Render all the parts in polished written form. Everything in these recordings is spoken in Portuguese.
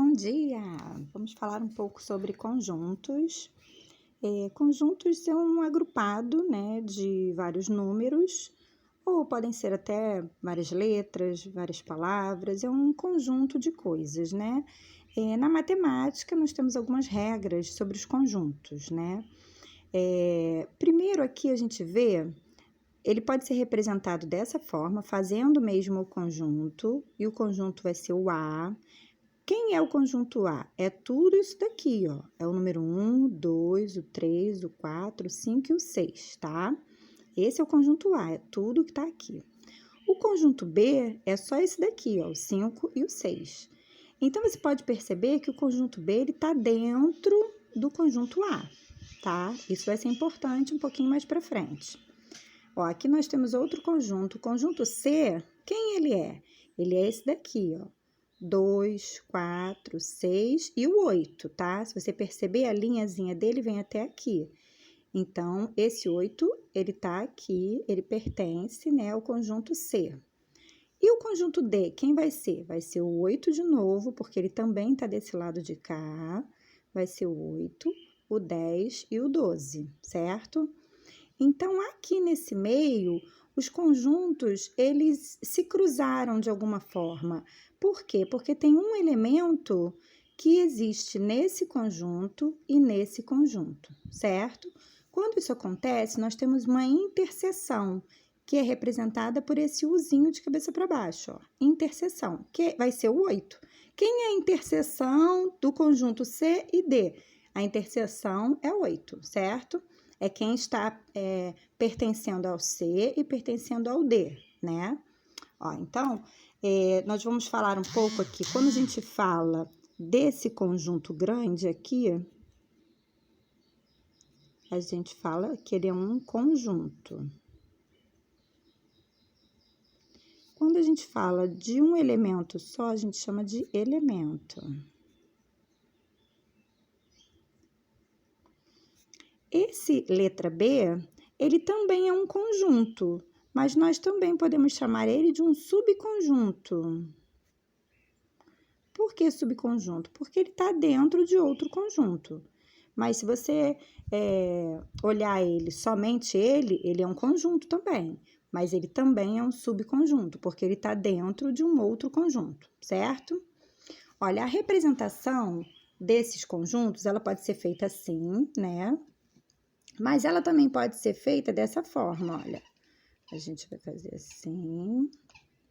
Bom dia! Vamos falar um pouco sobre conjuntos. Conjuntos são um agrupado, né, de vários números, ou podem ser até várias letras, várias palavras, é um conjunto de coisas, né? Na matemática, nós temos algumas regras sobre os conjuntos, né? Primeiro aqui a gente vê, ele pode ser representado dessa forma, fazendo mesmo o conjunto, e o conjunto vai ser o A. Quem é o conjunto A? É tudo isso daqui, ó. É o número 1, 2, o 3, o 4, o 5 e o 6, tá? Esse é o conjunto A, é tudo que tá aqui. O conjunto B é só esse daqui, ó, o 5 e o 6. Então, você pode perceber que o conjunto B, ele tá dentro do conjunto A, tá? Isso vai ser importante um pouquinho mais pra frente. Ó, aqui nós temos outro conjunto. O conjunto C, quem ele é? Ele é esse daqui, ó. 2, 4, 6 e o 8, tá? Se você perceber, a linhazinha dele vem até aqui. Então, esse 8, ele tá aqui, ele pertence, né, ao conjunto C. E o conjunto D, quem vai ser? Vai ser o 8 de novo, porque ele também tá desse lado de cá. Vai ser o 8, o 10 e o 12, certo? Então, aqui nesse meio, os conjuntos, eles se cruzaram de alguma forma. Por quê? Porque tem um elemento que existe nesse conjunto e nesse conjunto, certo? Quando isso acontece, nós temos uma interseção, que é representada por esse Uzinho de cabeça para baixo, ó. Interseção, que vai ser o 8. Quem é a interseção do conjunto C e D? A interseção é 8, certo? É quem está pertencendo ao C e pertencendo ao D, né? Ó, então, nós vamos falar um pouco aqui, quando a gente fala desse conjunto grande aqui, a gente fala que ele é um conjunto. Quando a gente fala de um elemento só, a gente chama de elemento. Esse letra B, ele também é um conjunto, mas nós também podemos chamar ele de um subconjunto. Por que subconjunto? Porque ele está dentro de outro conjunto. Mas se você olhar ele, somente ele é um conjunto também. Mas ele também é um subconjunto, porque ele está dentro de um outro conjunto, certo? Olha, a representação desses conjuntos, ela pode ser feita assim, né? Mas ela também pode ser feita dessa forma, olha. A gente vai fazer assim,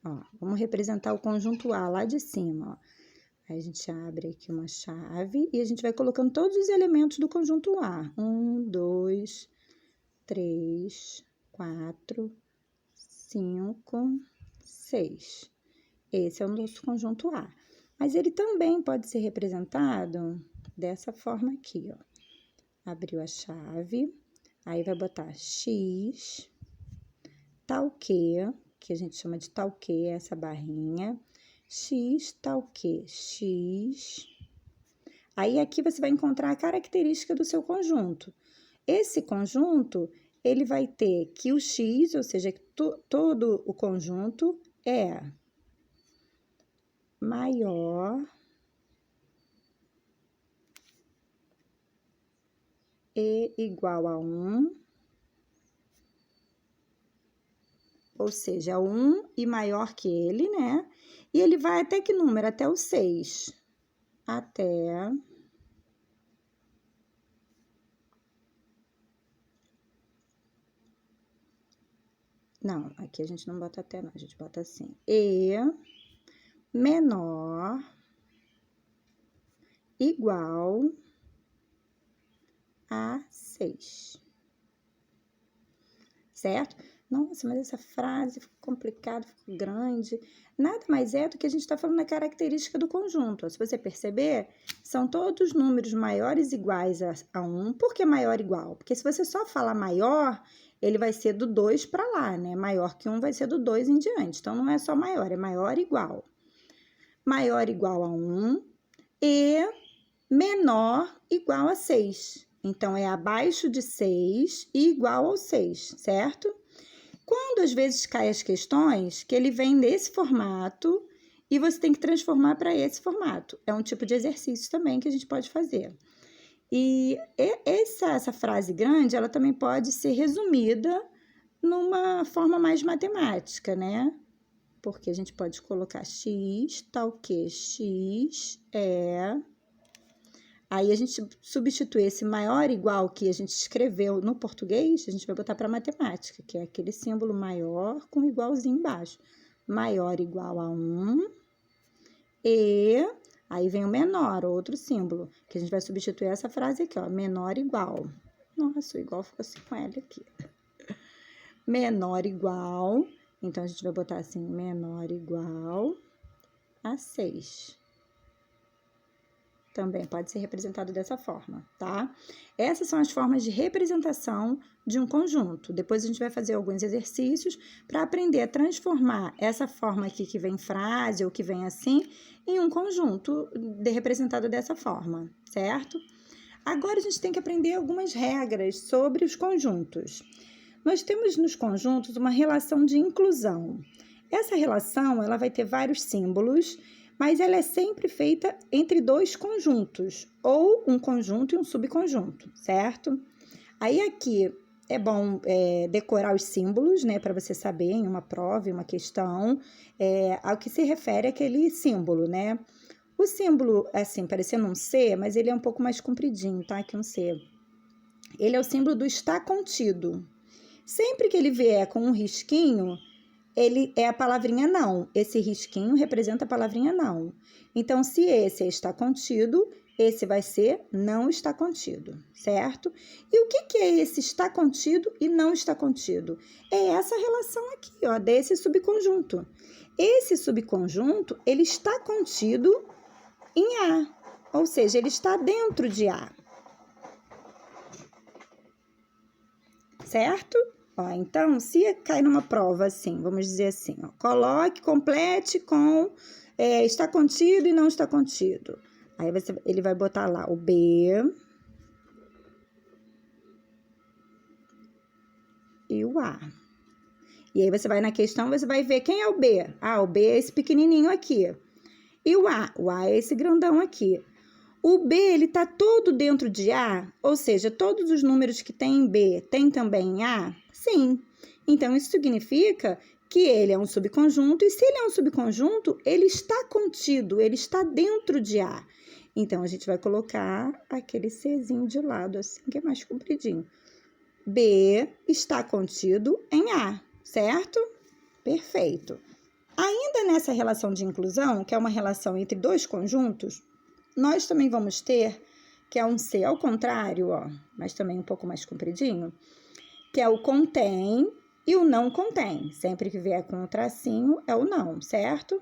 ó. Vamos representar o conjunto A lá de cima, ó. Aí, a gente abre aqui uma chave e a gente vai colocando todos os elementos do conjunto A. 1, 2, 3, 4, 5, 6. Esse é o nosso conjunto A. Mas ele também pode ser representado dessa forma aqui, ó. Abriu a chave, aí vai botar X, tal que a gente chama de tal que, essa barrinha, X, tal que, X. Aí, aqui você vai encontrar a característica do seu conjunto. Esse conjunto, ele vai ter que o X, ou seja, que todo o conjunto é maior e igual a 1, ou seja, 1 e maior que ele, né? E ele vai até que número? Até o 6. Até... Não, aqui a gente não bota até não, a gente bota assim. E menor igual a 6. Certo? Nossa, mas essa frase ficou complicada, ficou grande. Nada mais é do que a gente está falando da característica do conjunto. Se você perceber, são todos números maiores iguais a 1. Por que maior igual? Porque se você só falar maior, ele vai ser do 2 para lá, né? Maior que 1 vai ser do 2 em diante. Então, não é só maior, é maior igual. Maior igual a 1 e menor igual a 6. Então, é abaixo de 6 e igual ao 6, certo? Quando às vezes caem as questões, que ele vem nesse formato e você tem que transformar para esse formato. É um tipo de exercício também que a gente pode fazer. E essa frase grande, ela também pode ser resumida numa forma mais matemática, né? Porque a gente pode colocar x, tal que x é... Aí a gente substitui esse maior igual que a gente escreveu no português, a gente vai botar para matemática, que é aquele símbolo maior com igualzinho embaixo. Maior igual a 1 e... Aí vem o menor, outro símbolo, que a gente vai substituir essa frase aqui, ó, menor igual. Nossa, o igual ficou assim com L aqui. Menor igual, então a gente vai botar assim, menor igual a 6. Também pode ser representado dessa forma, tá? Essas são as formas de representação de um conjunto. Depois a gente vai fazer alguns exercícios para aprender a transformar essa forma aqui que vem frase ou que vem assim em um conjunto representado dessa forma, certo? Agora a gente tem que aprender algumas regras sobre os conjuntos. Nós temos nos conjuntos uma relação de inclusão. Essa relação, ela vai ter vários símbolos, mas ela é sempre feita entre dois conjuntos, ou um conjunto e um subconjunto, certo? Aí aqui é bom decorar os símbolos, né, para você saber em uma prova, em uma questão, ao que se refere aquele símbolo, né? O símbolo, assim, parecendo um C, mas ele é um pouco mais compridinho, tá? Que um C. Ele é o símbolo do está contido. Sempre que ele vier com um risquinho, ele é a palavrinha não. Esse risquinho representa a palavrinha não. Então, se esse está contido, esse vai ser não está contido, certo? E o que é esse está contido e não está contido? É essa relação aqui, ó, desse subconjunto. Esse subconjunto, ele está contido em A, ou seja, ele está dentro de A. Certo? Ó, então, se cai numa prova assim, vamos dizer assim, ó, complete com está contido e não está contido. Aí ele vai botar lá o B e o A. E aí você vai na questão, você vai ver quem é o B. Ah, o B é esse pequenininho aqui. E o A é esse grandão aqui. O B, ele tá todo dentro de A, ou seja, todos os números que tem em B tem também em A? Sim. Então, isso significa que ele é um subconjunto, e se ele é um subconjunto, ele está contido, ele está dentro de A. Então, a gente vai colocar aquele Czinho de lado, assim, que é mais compridinho. B está contido em A, certo? Perfeito. Ainda nessa relação de inclusão, que é uma relação entre dois conjuntos, nós também vamos ter, que é um C ao contrário, ó, mas também um pouco mais compridinho, que é o contém e o não contém. Sempre que vier com o tracinho, é o não, certo?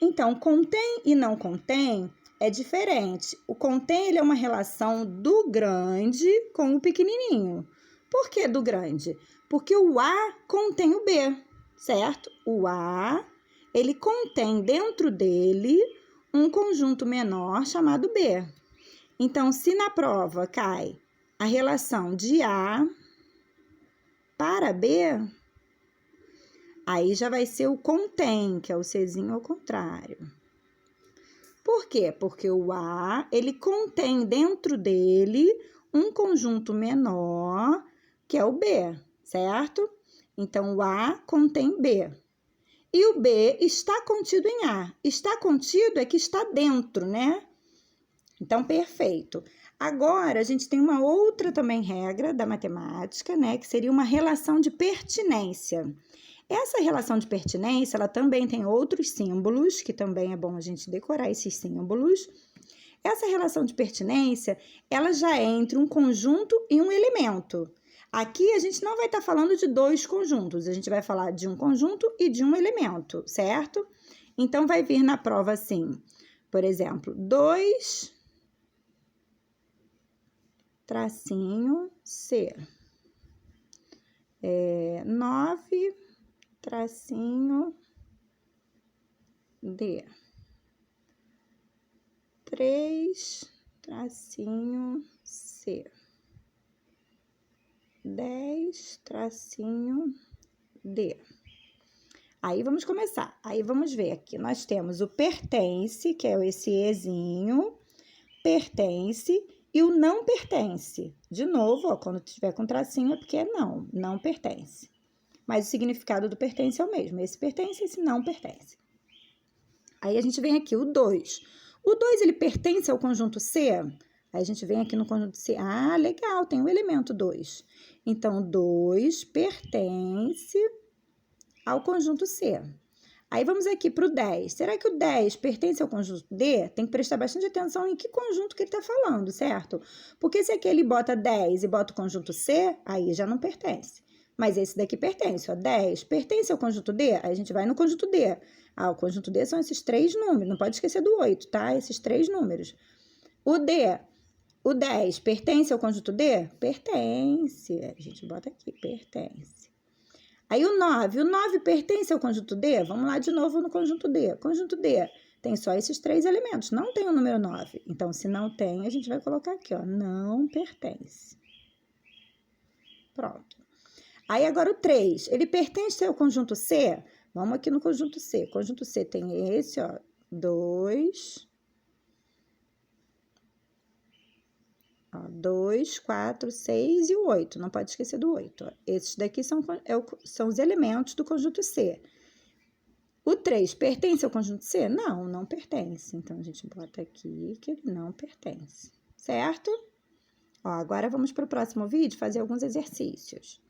Então, contém e não contém é diferente. O contém, ele é uma relação do grande com o pequenininho. Por que do grande? Porque o A contém o B, certo? O A, ele contém dentro dele um conjunto menor chamado B. Então, se na prova cai a relação de A para B, aí já vai ser o contém, que é o Czinho ao contrário. Por quê? Porque o A, ele contém dentro dele um conjunto menor, que é o B, certo? Então, o A contém B. E o B está contido em A. Está contido é que está dentro, né? Então, perfeito. Agora, a gente tem uma outra também regra da matemática, né? Que seria uma relação de pertinência. Essa relação de pertinência, ela também tem outros símbolos, que também é bom a gente decorar esses símbolos. Essa relação de pertinência, ela já é entre um conjunto e um elemento. Aqui a gente não vai estar falando de dois conjuntos, a gente vai falar de um conjunto e de um elemento, certo? Então, vai vir na prova assim, por exemplo, 2 tracinho C, 9 tracinho D, 3 tracinho C, 10 tracinho D. Aí vamos começar. Aí vamos ver aqui. Nós temos o pertence, que é esse ezinho, pertence, e o não pertence. De novo, ó, quando tiver com tracinho é porque é não pertence. Mas o significado do pertence é o mesmo. Esse pertence, esse não pertence. Aí a gente vem aqui, o 2. O 2, ele pertence ao conjunto C? Aí a gente vem aqui no conjunto C. Ah, legal, tem o elemento 2. Então, 2 pertence ao conjunto C. Aí vamos aqui para o 10. Será que o 10 pertence ao conjunto D? Tem que prestar bastante atenção em que conjunto que ele está falando, certo? Porque se aqui ele bota 10 e bota o conjunto C, aí já não pertence. Mas esse daqui pertence, ó, 10 pertence ao conjunto D? Aí a gente vai no conjunto D. Ah, o conjunto D são esses 3 números, não pode esquecer do 8, tá? Esses 3 números. O D, o 10 pertence ao conjunto D? Pertence. A gente bota aqui, pertence. Aí o 9 pertence ao conjunto D? Vamos lá de novo no conjunto D. Conjunto D tem só esses 3 elementos, não tem o número 9. Então, se não tem, a gente vai colocar aqui, ó, não pertence. Pronto. Aí agora o 3, ele pertence ao conjunto C? Vamos aqui no conjunto C. Conjunto C tem esse, ó, 2... 2, 4, 6 e o 8. Não pode esquecer do 8. Ó. Esses daqui são os elementos do conjunto C. O 3 pertence ao conjunto C? Não, não pertence. Então, a gente bota aqui que ele não pertence. Certo? Ó, agora vamos para o próximo vídeo fazer alguns exercícios.